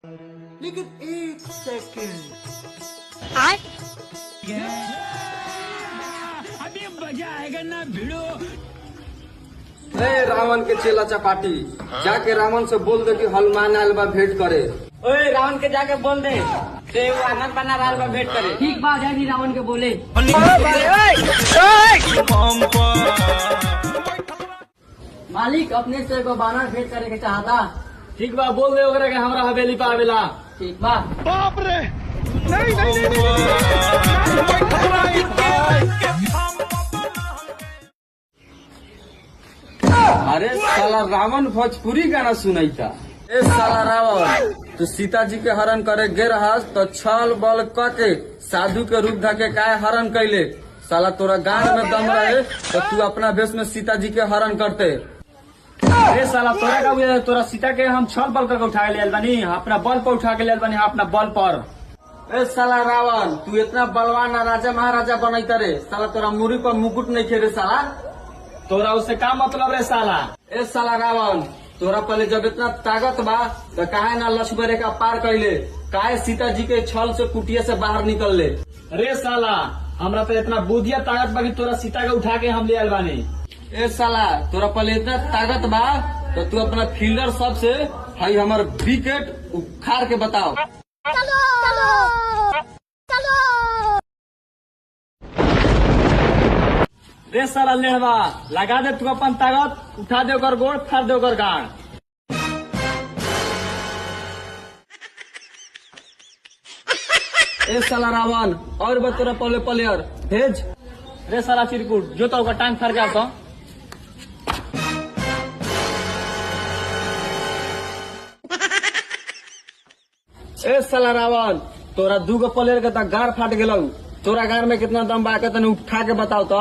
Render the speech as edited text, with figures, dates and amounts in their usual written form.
लेकिन एक सेकंड अभी मजा आएगा ना भिड़ो। रावण के चेला चपाटी जाके रावण से बोल दे कि हनुमान आयल बा भेंट करे। ओए रावण के जाके बोल दे से वो आनंद बना रहा बा भेंट करे। ठीक बा जानी रावण के बोले। मालिक अपने से को बानर भेंट करे के चाहता। ठीक बा बोल दे ओकरा के हमरा हवेली पे आवेला। ठीक बा। बाप रे नहीं नहीं नहीं, अरे साला रावण भोजपुरी गाना सुनाई था। ए साला रावण तू सीता जी के हरण करे गे रहस तो छल बल के साधु के रूप धके काय हरण कैले। साला तोरा गान में दम रहे तो तू अपना भेष में सीता जी के हरण करते। अरे साला तोरा का बुझा तोरा सीता के हम छल बल करके उठा के ले बानी अपना बल पर उठा के ले बानी अपना बल पर। ए साला रावण तू इतना बलवान राजा महाराजा बनैता रे। साला तोरा मुरी पर मुकुट नहीं खे रे साला। तोरा उससे का मतलब रे साला। ए साला रावण तोरा पहले जब इतना ताकत बा तो काहे ना लक्ष्मण रेखा पार कैले। काहे सीता जी के छल से कुटिया से बाहर निकल ले। रे साला हमरा तो इतना बुद्धिया ताकत बा कि तोरा सीता के उठा के हम ले आयल बानी। ए साला तोरा पहले इतना ताकत बा तो तू अपना फील्डर सब से हाई हमार विकेट उखाड़ के बताओ। रे साला लेहवा लगा दे तू अपन ताकत उठा दे ओकर गोड़ फाड़ दे ओकर गाड़। ए साला रावण और बा तोरा पहले प्लेयर भेज। रे साला चिरकुट जो तो ओकर टांग फाड़ के आता। ए साला रावण तोरा दूगो प्लेयर के तो गाड़ फाट गेलौ। तोरा गाड़ में कितना दम बा के तने उठा के बताओ तो।